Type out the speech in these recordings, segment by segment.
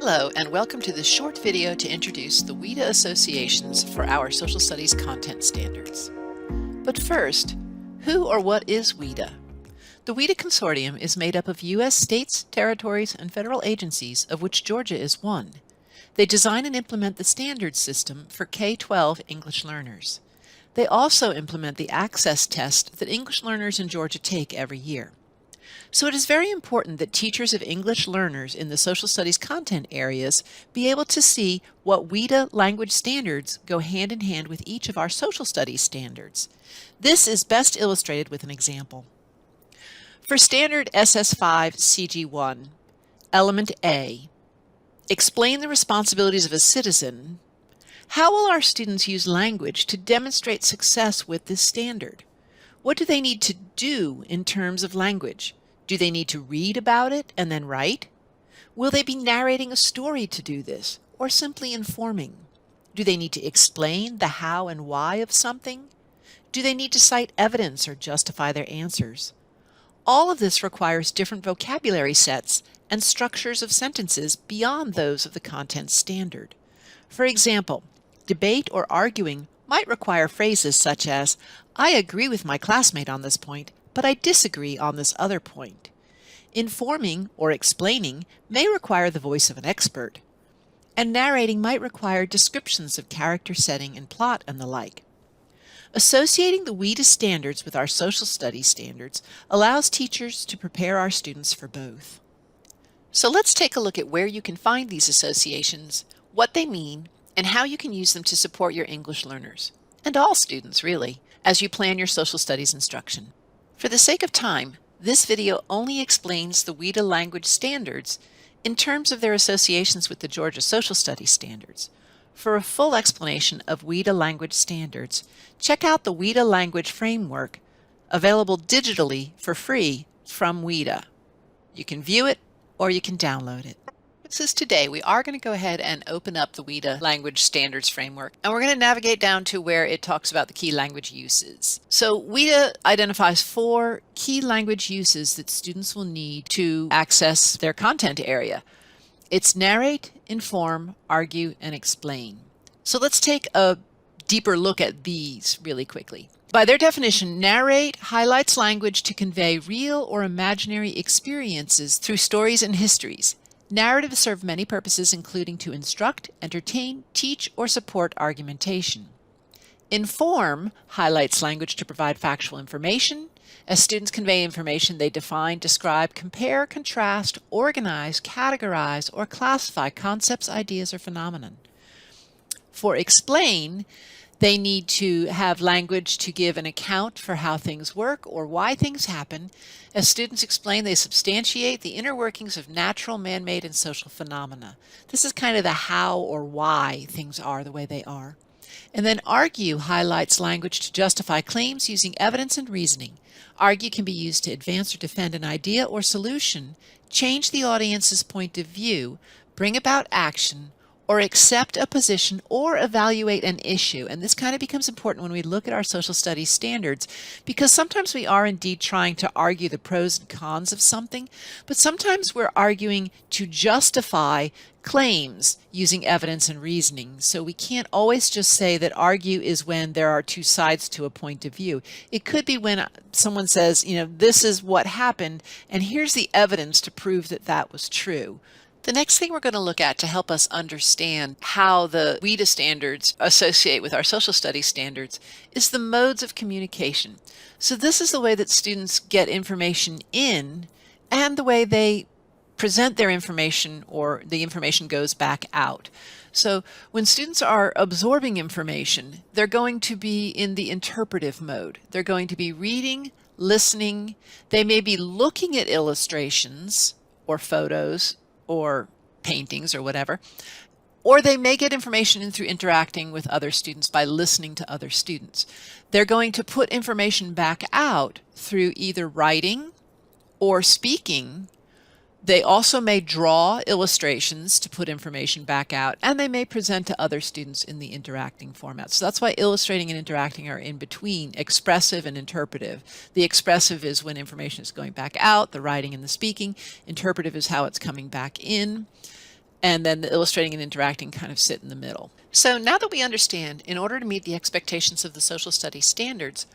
Hello and welcome to this short video to introduce the WIDA associations for our social studies content standards. But first, who or what is WIDA? The WIDA Consortium is made up of U.S. states, territories, and federal agencies, of which Georgia is one. They design and implement the standards system for K-12 English learners. They also implement the access test that English learners in Georgia take every year. So it is very important that teachers of English learners in the social studies content areas be able to see what WIDA language standards go hand in hand with each of our social studies standards. This is best illustrated with an example. For standard SS5 CG1, element A, explain the responsibilities of a citizen. How will our students use language to demonstrate success with this standard? What do they need to do in terms of language? Do they need to read about it and then write? Will they be narrating a story to do this, or simply informing? Do they need to explain the how and why of something? Do they need to cite evidence or justify their answers? All of this requires different vocabulary sets and structures of sentences beyond those of the content standard. For example, debate or arguing might require phrases such as, "I agree with my classmate on this point, but I disagree on this other point." Informing or explaining may require the voice of an expert, and narrating might require descriptions of character setting and plot and the like. Associating the WIDA standards with our social studies standards allows teachers to prepare our students for both. So let's take a look at where you can find these associations, what they mean, and how you can use them to support your English learners, and all students really, as you plan your social studies instruction. For the sake of time, this video only explains the WIDA language standards in terms of their associations with the Georgia Social Studies standards. For a full explanation of WIDA language standards, check out the WIDA language framework, available digitally for free from WIDA. You can view it or you can download it. So today we are going to go ahead and open up the WIDA language standards framework, and we're going to navigate down to where it talks about the key language uses. So WIDA identifies 4 key language uses that students will need to access their content area. It's narrate, inform, argue, and explain. So let's take a deeper look at these really quickly. By their definition, narrate highlights language to convey real or imaginary experiences through stories and histories. Narratives serve many purposes, including to instruct, entertain, teach, or support argumentation. Inform highlights language to provide factual information. As students convey information, they define, describe, compare, contrast, organize, categorize, or classify concepts, ideas, or phenomenon. For explain, they need to have language to give an account for how things work or why things happen. As students explain, they substantiate the inner workings of natural, man-made, and social phenomena. This is kind of the how or why things are the way they are. And then argue highlights language to justify claims using evidence and reasoning. Argue can be used to advance or defend an idea or solution, change the audience's point of view, bring about action, or accept a position or evaluate an issue. And this kind of becomes important when we look at our social studies standards, because sometimes we are indeed trying to argue the pros and cons of something, but sometimes we're arguing to justify claims using evidence and reasoning. So we can't always just say that argue is when there are 2 sides to a point of view. It could be when someone says, this is what happened, and here's the evidence to prove that that was true. The next thing we're going to look at to help us understand how the WIDA standards associate with our social studies standards is the modes of communication. So this is the way that students get information in and the way they present their information or the information goes back out. So when students are absorbing information, they're going to be in the interpretive mode. They're going to be reading, listening. They may be looking at illustrations or photos or paintings or whatever, or they may get information in through interacting with other students by listening to other students. They're going to put information back out through either writing or speaking. They also may draw illustrations to put information back out, and they may present to other students in the interacting format. So that's why illustrating and interacting are in between expressive and interpretive. The expressive is when information is going back out, the writing and the speaking. Interpretive is how it's coming back in. and then the illustrating and interacting kind of sit in the middle. So now that we understand, in order to meet the expectations of the social studies standards,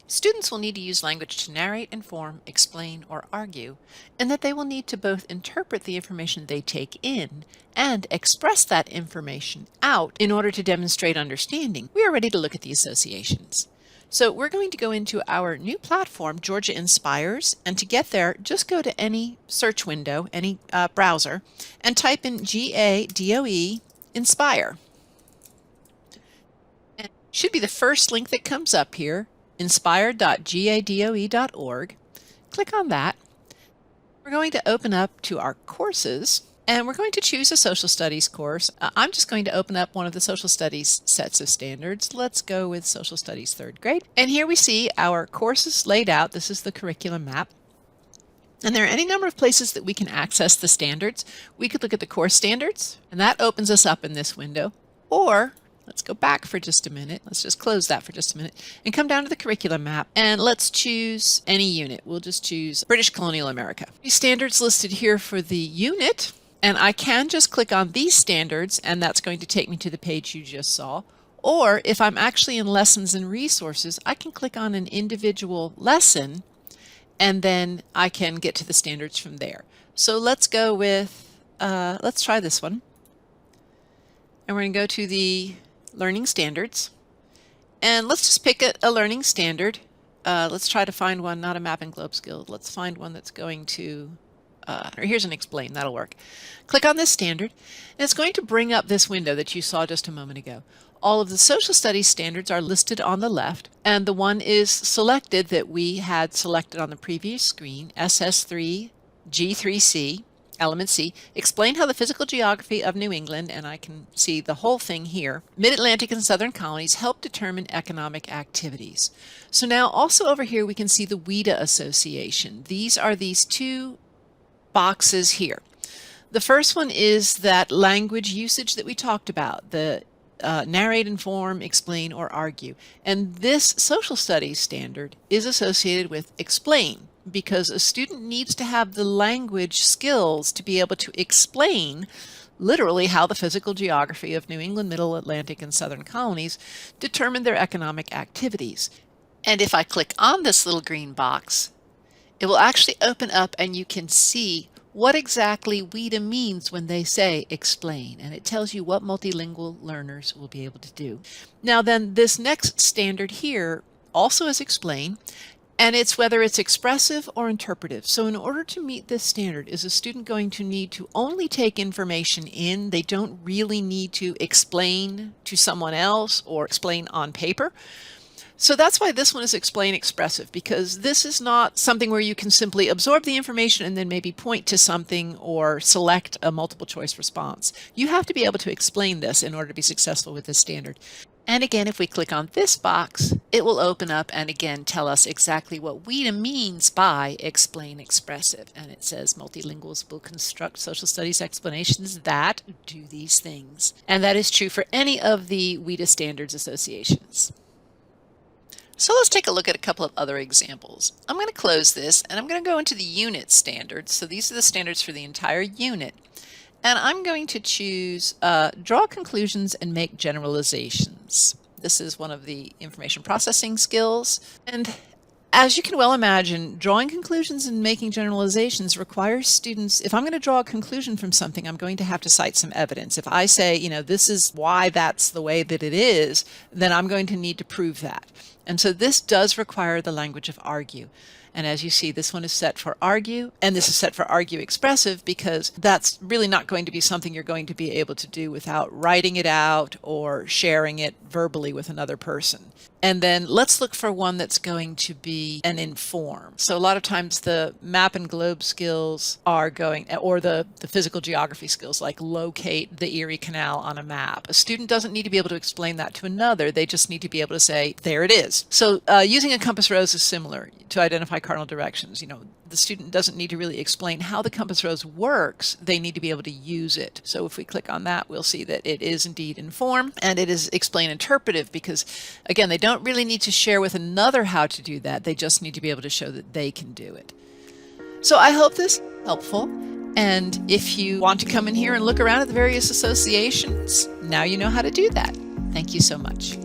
students will need to use language to narrate, inform, explain, or argue, and that they will need to both interpret the information they take in and express that information out in order to demonstrate understanding, we are ready to look at the associations. So we're going to go into our new platform, GaDOE Inspires, and to get there, just go to any search window, any browser, and type in GaDOE Inspire. And it should be the first link that comes up here, inspire.gadoe.org. Click on that. We're going to open up to our courses, and we're going to choose a social studies course. I'm just going to open up one of the social studies sets of standards. Let's go with social studies 3rd grade. And here we see our courses laid out. This is the curriculum map. And there are any number of places that we can access the standards. We could look at the course standards, and that opens us up in this window. Or let's go back for just a minute. Let's just close that for just a minute and come down to the curriculum map, and let's choose any unit. We'll just choose British Colonial America. These standards listed here for the unit, and I can just click on these standards, and that's going to take me to the page you just saw. Or if I'm actually in lessons and resources, I can click on an individual lesson, and then I can get to the standards from there. So let's go with, let's try this one. And we're going to go to the learning standards, and let's just pick a learning standard. Let's try to find one, not a map and globe skill. Let's find one that's going to, or here's an explain, that'll work. Click on this standard, and it's going to bring up this window that you saw just a moment ago. All of the social studies standards are listed on the left, and the one is selected that we had selected on the previous screen, SS3 G3C. Element C, explain how the physical geography of New England, and I can see the whole thing here, Mid-Atlantic and Southern colonies help determine economic activities. So now also over here we can see the WIDA Association. These are these two boxes here. The first one is that language usage that we talked about, the narrate, inform, explain, or argue. And this social studies standard is associated with explain, because a student needs to have the language skills to be able to explain literally how the physical geography of New England, Middle Atlantic, and Southern colonies determine their economic activities. And if I click on this little green box, it will actually open up and you can see what exactly WIDA means when they say explain, and it tells you what multilingual learners will be able to do. Now then, this next standard here also is explain, and it's whether it's expressive or interpretive. So in order to meet this standard, is a student going to need to only take information in? They don't really need to explain to someone else or explain on paper. So that's why this one is explain expressive, because this is not something where you can simply absorb the information and then maybe point to something or select a multiple choice response. You have to be able to explain this in order to be successful with this standard. And again, if we click on this box, it will open up and again tell us exactly what WIDA means by explain expressive. And it says multilinguals will construct social studies explanations that do these things. And that is true for any of the WIDA standards associations. So let's take a look at a couple of other examples. I'm going to close this and I'm going to go into the unit standards. So these are the standards for the entire unit. And I'm going to choose draw conclusions and make generalizations. This is one of the information processing skills. And as you can well imagine, drawing conclusions and making generalizations requires students, if I'm going to draw a conclusion from something, I'm going to have to cite some evidence. If I say, this is why that's the way that it is, then I'm going to need to prove that. And so this does require the language of argue. And as you see, this one is set for argue, and this is set for argue expressive, because that's really not going to be something you're going to be able to do without writing it out or sharing it verbally with another person. And then let's look for one that's going to be an inform. So a lot of times the map and globe skills are going, or the physical geography skills, like locate the Erie Canal on a map. A student doesn't need to be able to explain that to another. They just need to be able to say, there it is. So using a compass rose is similar to identify cardinal directions. The student doesn't need to really explain how the compass rose works. They need to be able to use it. So if we click on that, we'll see that it is indeed inform, and it is explain interpretive, because again, they don't really need to share with another how to do that. They just need to be able to show that they can do it. So I hope this is helpful. And if you want to come in here and look around at the various associations, now you know how to do that. Thank you so much.